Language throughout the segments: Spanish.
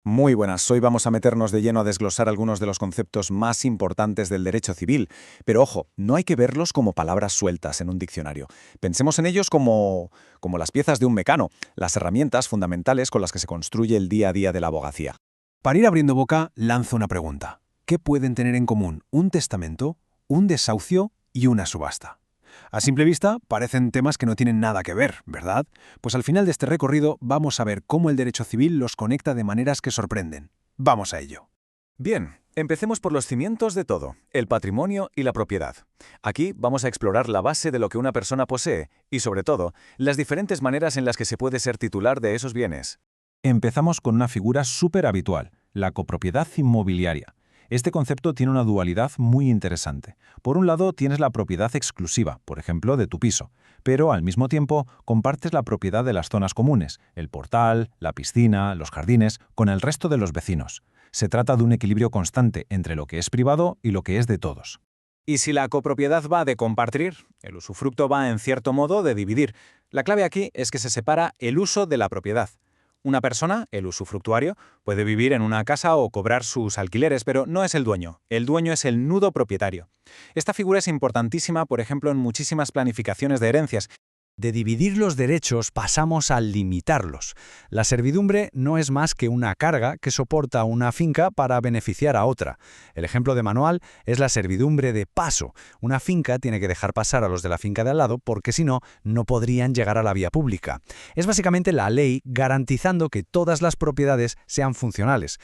Muy buenas, hoy vamos a meternos de lleno a desglosar algunos de los conceptos más importantes del derecho civil, pero ojo, no hay que verlos como palabras sueltas en un diccionario. Pensemos en ellos como las piezas de un mecano, las herramientas fundamentales con las que se construye el día a día de la abogacía. Para ir abriendo boca, lanzo una pregunta. ¿Qué pueden tener en común un testamento, un desahucio y una subasta? A simple vista, parecen temas que no tienen nada que ver, ¿verdad? Pues al final de este recorrido vamos a ver cómo el derecho civil los conecta de maneras que sorprenden. Vamos a ello. Bien, empecemos por los cimientos de todo, el patrimonio y la propiedad. Aquí vamos a explorar la base de lo que una persona posee y, sobre todo, las diferentes maneras en las que se puede ser titular de esos bienes. Empezamos con una figura súper habitual, la copropiedad inmobiliaria. Este concepto tiene una dualidad muy interesante. Por un lado, tienes la propiedad exclusiva, por ejemplo, de tu piso, pero al mismo tiempo compartes la propiedad de las zonas comunes, el portal, la piscina, los jardines, con el resto de los vecinos. Se trata de un equilibrio constante entre lo que es privado y lo que es de todos. Y si la copropiedad va de compartir, el usufructo va en cierto modo de dividir. La clave aquí es que se separa el uso de la propiedad. Una persona, el usufructuario, puede vivir en una casa o cobrar sus alquileres, pero no es el dueño. El dueño es el nudo propietario. Esta figura es importantísima, por ejemplo, en muchísimas planificaciones de herencias. De dividir los derechos pasamos a limitarlos. La servidumbre no es más que una carga que soporta una finca para beneficiar a otra. El ejemplo de manual es la servidumbre de paso. Una finca tiene que dejar pasar a los de la finca de al lado porque si no, no podrían llegar a la vía pública. Es básicamente la ley garantizando que todas las propiedades sean funcionales.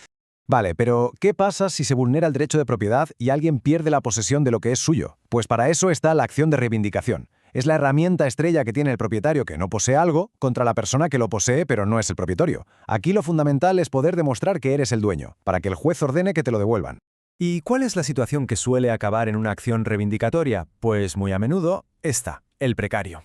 Vale, pero ¿qué pasa si se vulnera el derecho de propiedad y alguien pierde la posesión de lo que es suyo? Pues para eso está la acción de reivindicación. Es la herramienta estrella que tiene el propietario que no posee algo contra la persona que lo posee pero no es el propietario. Aquí lo fundamental es poder demostrar que eres el dueño, para que el juez ordene que te lo devuelvan. ¿Y cuál es la situación que suele acabar en una acción reivindicatoria? Pues muy a menudo esta, el precario.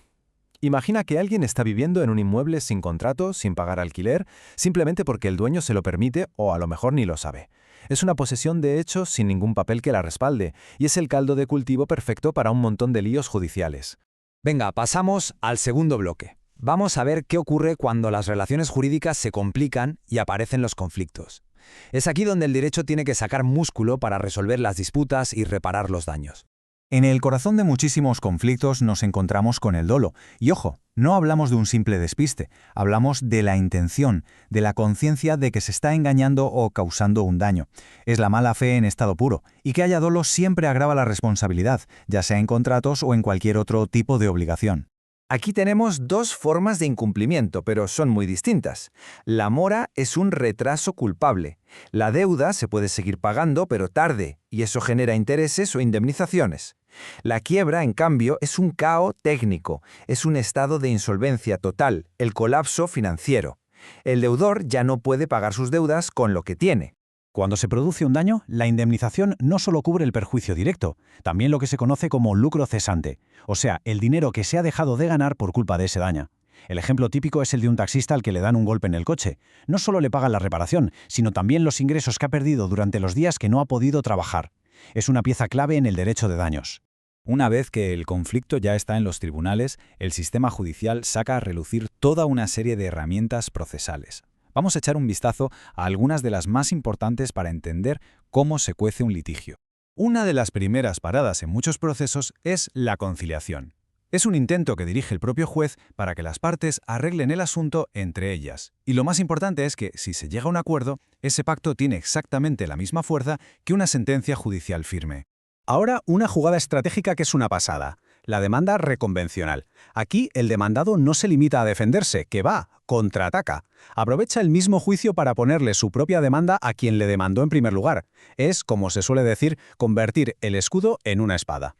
Imagina que alguien está viviendo en un inmueble sin contrato, sin pagar alquiler, simplemente porque el dueño se lo permite o a lo mejor ni lo sabe. Es una posesión de hecho sin ningún papel que la respalde, y es el caldo de cultivo perfecto para un montón de líos judiciales. Venga, pasamos al segundo bloque. Vamos a ver qué ocurre cuando las relaciones jurídicas se complican y aparecen los conflictos. Es aquí donde el derecho tiene que sacar músculo para resolver las disputas y reparar los daños. En el corazón de muchísimos conflictos nos encontramos con el dolo. Y ojo, no hablamos de un simple despiste, hablamos de la intención, de la conciencia de que se está engañando o causando un daño. Es la mala fe en estado puro, y que haya dolo siempre agrava la responsabilidad, ya sea en contratos o en cualquier otro tipo de obligación. Aquí tenemos dos formas de incumplimiento, pero son muy distintas. La mora es un retraso culpable. La deuda se puede seguir pagando, pero tarde, y eso genera intereses o indemnizaciones. La quiebra, en cambio, es un caos técnico, es un estado de insolvencia total, el colapso financiero. El deudor ya no puede pagar sus deudas con lo que tiene. Cuando se produce un daño, la indemnización no solo cubre el perjuicio directo, también lo que se conoce como lucro cesante, o sea, el dinero que se ha dejado de ganar por culpa de ese daño. El ejemplo típico es el de un taxista al que le dan un golpe en el coche. No solo le pagan la reparación, sino también los ingresos que ha perdido durante los días que no ha podido trabajar. Es una pieza clave en el derecho de daños. Una vez que el conflicto ya está en los tribunales, el sistema judicial saca a relucir toda una serie de herramientas procesales. Vamos a echar un vistazo a algunas de las más importantes para entender cómo se cuece un litigio. Una de las primeras paradas en muchos procesos es la conciliación. Es un intento que dirige el propio juez para que las partes arreglen el asunto entre ellas. Y lo más importante es que, si se llega a un acuerdo, ese pacto tiene exactamente la misma fuerza que una sentencia judicial firme. Ahora, una jugada estratégica que es una pasada. La demanda reconvencional. Aquí, el demandado no se limita a defenderse, que va, contraataca. Aprovecha el mismo juicio para ponerle su propia demanda a quien le demandó en primer lugar. Es, como se suele decir, convertir el escudo en una espada.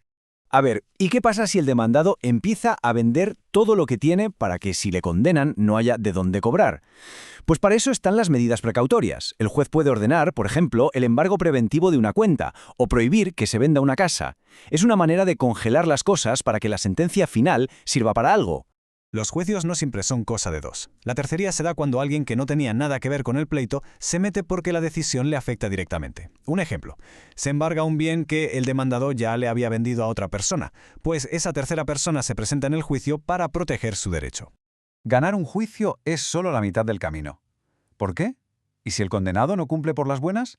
A ver, ¿y qué pasa si el demandado empieza a vender todo lo que tiene para que si le condenan no haya de dónde cobrar? Pues para eso están las medidas precautorias. El juez puede ordenar, por ejemplo, el embargo preventivo de una cuenta o prohibir que se venda una casa. Es una manera de congelar las cosas para que la sentencia final sirva para algo. Los juicios no siempre son cosa de dos. La tercería se da cuando alguien que no tenía nada que ver con el pleito se mete porque la decisión le afecta directamente. Un ejemplo, se embarga un bien que el demandado ya le había vendido a otra persona, pues esa tercera persona se presenta en el juicio para proteger su derecho. Ganar un juicio es solo la mitad del camino. ¿Por qué? ¿Y si el condenado no cumple por las buenas?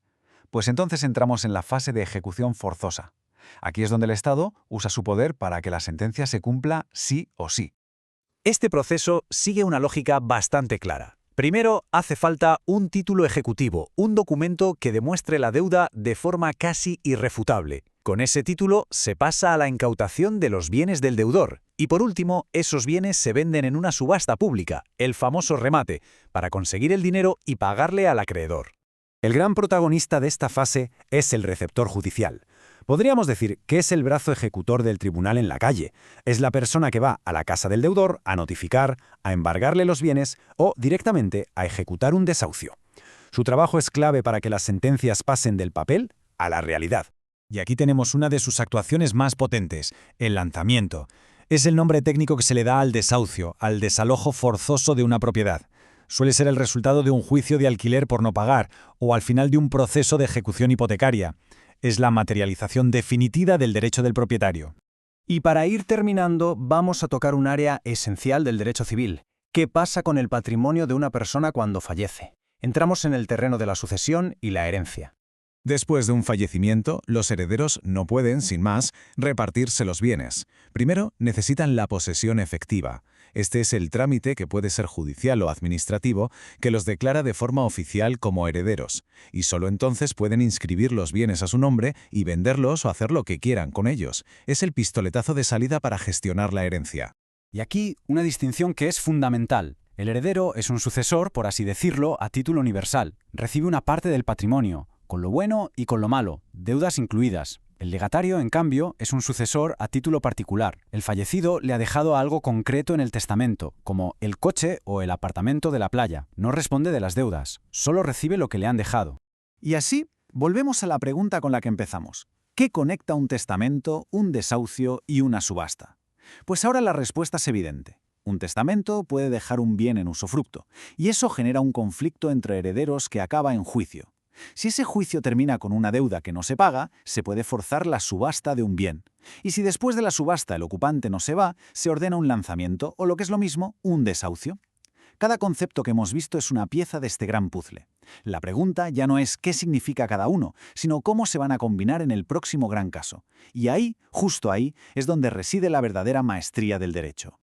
Pues entonces entramos en la fase de ejecución forzosa. Aquí es donde el Estado usa su poder para que la sentencia se cumpla sí o sí. Este proceso sigue una lógica bastante clara. Primero, hace falta un título ejecutivo, un documento que demuestre la deuda de forma casi irrefutable. Con ese título se pasa a la incautación de los bienes del deudor. Y por último, esos bienes se venden en una subasta pública, el famoso remate, para conseguir el dinero y pagarle al acreedor. El gran protagonista de esta fase es el receptor judicial. Podríamos decir que es el brazo ejecutor del tribunal en la calle. Es la persona que va a la casa del deudor a notificar, a embargarle los bienes o directamente a ejecutar un desahucio. Su trabajo es clave para que las sentencias pasen del papel a la realidad. Y aquí tenemos una de sus actuaciones más potentes, el lanzamiento. Es el nombre técnico que se le da al desahucio, al desalojo forzoso de una propiedad. Suele ser el resultado de un juicio de alquiler por no pagar o al final de un proceso de ejecución hipotecaria. Es la materialización definitiva del derecho del propietario. Y para ir terminando, vamos a tocar un área esencial del derecho civil. ¿Qué pasa con el patrimonio de una persona cuando fallece? Entramos en el terreno de la sucesión y la herencia. Después de un fallecimiento, los herederos no pueden, sin más, repartirse los bienes. Primero, necesitan la posesión efectiva. Este es el trámite, que puede ser judicial o administrativo, que los declara de forma oficial como herederos, y solo entonces pueden inscribir los bienes a su nombre y venderlos o hacer lo que quieran con ellos. Es el pistoletazo de salida para gestionar la herencia. Y aquí una distinción que es fundamental. El heredero es un sucesor, por así decirlo, a título universal. Recibe una parte del patrimonio, con lo bueno y con lo malo, deudas incluidas. El legatario, en cambio, es un sucesor a título particular. El fallecido le ha dejado algo concreto en el testamento, como el coche o el apartamento de la playa. No responde de las deudas, solo recibe lo que le han dejado. Y así, volvemos a la pregunta con la que empezamos. ¿Qué conecta un testamento, un desahucio y una subasta? Pues ahora la respuesta es evidente. Un testamento puede dejar un bien en usufructo, y eso genera un conflicto entre herederos que acaba en juicio. Si ese juicio termina con una deuda que no se paga, se puede forzar la subasta de un bien. Y si después de la subasta el ocupante no se va, se ordena un lanzamiento o, lo que es lo mismo, un desahucio. Cada concepto que hemos visto es una pieza de este gran puzzle. La pregunta ya no es qué significa cada uno, sino cómo se van a combinar en el próximo gran caso. Y ahí, justo ahí, es donde reside la verdadera maestría del derecho.